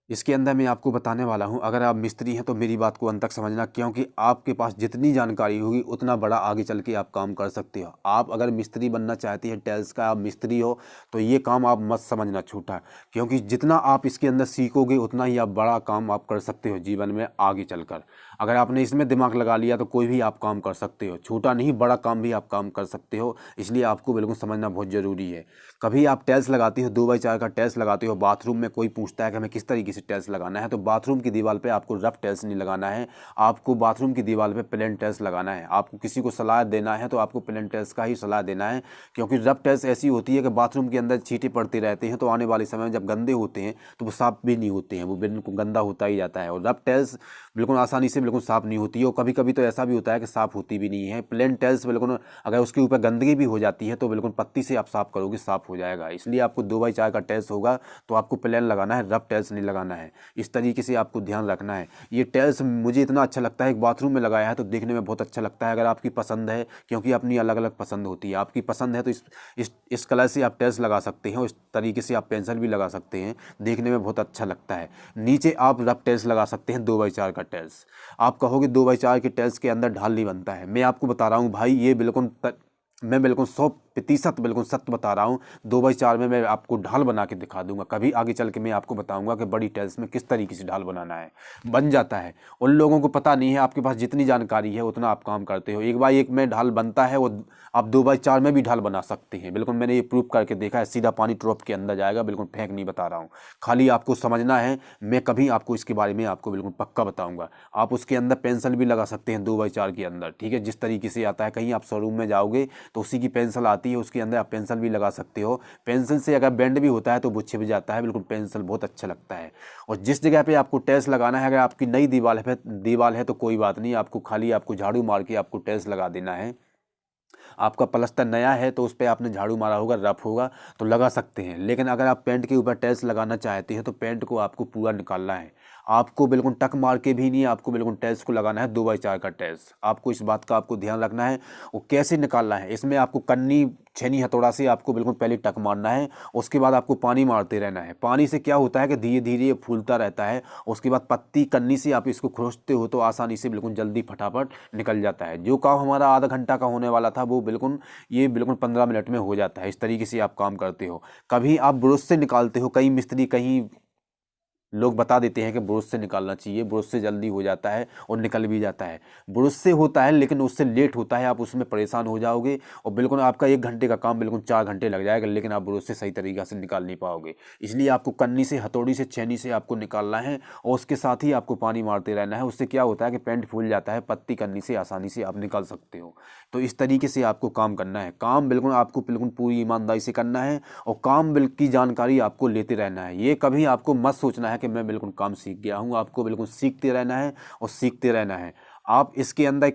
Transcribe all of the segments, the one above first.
इसके अंदर मैं आपको बताने वाला हूं, अगर आप मिस्त्री हैं तो मेरी बात को अंत तक समझना, क्योंकि आपके पास जितनी जानकारी होगी उतना बड़ा आगे चल के आप काम कर सकते हो। आप अगर मिस्त्री बनना चाहते हैं, टाइल्स का आप मिस्त्री हो, तो ये काम आप मत समझना छोटा, क्योंकि जितना आप इसके अंदर सीखोगे उतना ही आप बड़ा काम आप कर सकते हो जीवन में आगे चलकर। अगर आपने इसमें दिमाग लगा लिया तो कोई भी आप काम कर सकते हो, छोटा नहीं बड़ा काम भी आप काम कर सकते हो। इसलिए आपको बिल्कुल समझना बहुत ज़रूरी है। कभी आप टाइल्स लगाते हो, 2x4 का टाइल्स लगाते हो बाथरूम में, कोई पूछता है कि हमें किस तरीके से टाइल्स लगाना है, तो बाथरूम की दीवार पे आपको रफ टाइल्स नहीं लगाना है, आपको बाथरूम की दीवार पे प्लेन टाइल्स लगाना है। आपको किसी को सलाह देना है तो आपको प्लेन टाइल्स का ही सलाह देना है, क्योंकि रफ टाइल्स ऐसी होती है कि बाथरूम के अंदर छींटे पड़ते रहते हैं, तो आने वाले समय में जब गंदे होते हैं तो वो साफ़ भी नहीं होते हैं, वो बिल्कुल गंदा होता ही जाता है। और रफ टाइल्स बिल्कुल आसानी से बिल्कुल साफ़ नहीं होती है, और कभी कभी तो ऐसा भी होता है कि साफ़ होती भी नहीं है। प्लेन टाइल्स बिल्कुल अगर उसके ऊपर गंदगी भी हो जाती है तो बिल्कुल पत्ती से आप साफ़ करोगे साफ़ हो जाएगा। इसलिए आपको 2x4 का टाइल्स होगा तो आपको प्लेन लगाना है, रफ टाइल्स नहीं लगाना है। इस तरीके से आपको ध्यान रखना है। ये टाइल्स मुझे इतना अच्छा लगता है, एक बाथरूम में लगाया है तो देखने में बहुत अच्छा लगता है। अगर आपकी पसंद है, क्योंकि अपनी अलग अलग पसंद होती है, आपकी पसंद है तो इस कलर से आप टाइल्स लगा सकते हैं, इस तरीके से आप पेंसिल भी लगा सकते हैं, देखने में बहुत अच्छा लगता है। नीचे आप रफ टाइल्स लगा सकते हैं, 2x4 का टाइल्स। आप कहोगे 2x4 के टाइल्स के अंदर ढाल नहीं बनता है, मैं आपको बता रहा हूँ भाई, ये बिल्कुल मैं बिल्कुल 100% बिल्कुल सत्य बता रहा हूँ। 2x4 में मैं आपको ढाल बना के दिखा दूंगा। कभी आगे चल के मैं आपको बताऊंगा कि बड़ी टाइल्स में किस तरीके से ढाल बनाना है, बन जाता है। उन लोगों को पता नहीं है, आपके पास जितनी जानकारी है उतना आप काम करते हो। एक बार एक में ढाल बनता है, वो आप 2x4 में भी ढाल बना सकते हैं। बिल्कुल मैंने ये प्रूव करके देखा है, सीधा पानी ट्रॉप के अंदर जाएगा, बिल्कुल फेंक नहीं बता रहा हूँ, खाली आपको समझना है। मैं कभी आपको इसके बारे में आपको बिल्कुल पक्का बताऊँगा। आप उसके अंदर पेंसिल भी लगा सकते हैं 2x4 के अंदर, ठीक है, जिस तरीके से आता है। कहीं आप शोरूम में जाओगे तो उसी की पेंसिल आती है, उसके अंदर आप पेंसिल भी लगा सकते हो। पेंसिल से अगर बेंड भी होता है तो वो छिप जाता है, बिल्कुल पेंसिल बहुत अच्छा लगता है। और जिस जगह पे आपको टाइल्स लगाना है, अगर आपकी नई दीवार है तो कोई बात नहीं, आपको खाली आपको झाड़ू मार के आपको टाइल्स लगा देना है। आपका प्लस्तर नया है तो उस पर आपने झाड़ू मारा होगा, रफ होगा तो लगा सकते हैं। लेकिन अगर आप पेंट के ऊपर टाइल्स लगाना चाहते हैं तो पेंट को आपको पूरा निकालना है। आपको बिल्कुल टक मार के भी नहीं, आपको बिल्कुल टाइल्स को लगाना है 2x4 का टाइल्स। आपको इस बात का आपको ध्यान रखना है। वो कैसे निकालना है, इसमें आपको कन्नी छेनी हथौड़ा से आपको बिल्कुल पहले टक मारना है, उसके बाद आपको पानी मारते रहना है। पानी से क्या होता है कि धीरे धीरे ये फूलता रहता है। उसके बाद पत्ती कन्नी से आप इसको खोजते हो तो आसानी से बिल्कुल जल्दी फटाफट निकल जाता है। जो काम हमारा आधा घंटा का होने वाला था वो बिल्कुल ये बिल्कुल 15 मिनट में हो जाता है। इस तरीके से आप काम करते हो। कभी आप ब्रश से निकालते हो, कई मिस्त्री कहीं लोग बता देते हैं कि ब्रश से निकालना चाहिए, ब्रश से जल्दी हो जाता है और निकल भी जाता है। ब्रश से होता है लेकिन उससे लेट होता है, आप उसमें परेशान हो जाओगे और बिल्कुल आपका 1 घंटे का काम बिल्कुल 4 घंटे लग जाएगा, लेकिन आप ब्रश से सही तरीक़ा से निकाल नहीं पाओगे। इसलिए आपको कन्नी से, हथौड़ी से, छेनी से आपको निकालना है और उसके साथ ही आपको पानी मारते रहना है। उससे क्या होता है कि पेंट फूल जाता है, पत्ती कन्नी से आसानी से आप निकाल सकते हो। तो इस तरीके से आपको काम करना है। काम बिल्कुल आपको बिल्कुल पूरी ईमानदारी से करना है और काम बिल की जानकारी आपको लेते रहना है। ये कभी आपको मत सोचना है कि मैं बिल्कुल काम सीख गया हूँ, आपको बिल्कुल सीखते रहना है और सीखते रहना है। आप इसके अंदर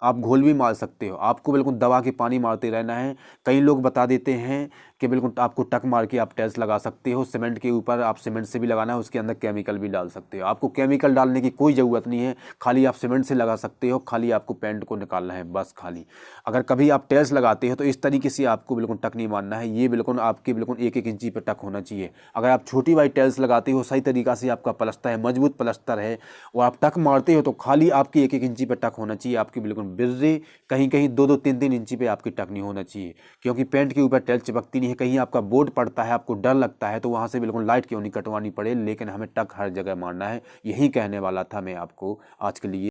आप घोल भी मार सकते हो, आपको बिल्कुल दबा के पानी मारते रहना है। कई लोग बता देते हैं कि बिल्कुल आपको टक मार के आप टाइल्स लगा सकते हो सीमेंट के ऊपर, आप सीमेंट से भी लगाना है, उसके अंदर केमिकल भी डाल सकते हो। आपको केमिकल डालने की कोई ज़रूरत नहीं है, खाली आप सीमेंट से लगा सकते हो, खाली आपको पेंट को निकालना है बस खाली। अगर कभी आप टाइल्स लगाते हो तो इस तरीके से आपको बिल्कुल टक नहीं मारना है, ये बिल्कुल आपके बिल्कुल 1-1 इंची पर टक होना चाहिए। अगर आप छोटी वाली टाइल्स लगाते हो, सही तरीक़ा से आपका प्लस्तर है, मजबूत प्लस्तर है और आप टक मारते हो तो खाली आपकी 1-1 इंची पर टक होना चाहिए। आपकी बिल्कुल बिर्रे कहीं कहीं 2-2 3-3 इंची पे आपकी टक नहीं होना चाहिए, क्योंकि पेंट के ऊपर टाइल्स चिपकती नहीं है। कहीं आपका बोर्ड पड़ता है, आपको डर लगता है तो वहाँ से बिल्कुल लाइट क्यों नहीं कटवानी पड़े, लेकिन हमें टक हर जगह मारना है। यही कहने वाला था मैं आपको आज के लिए।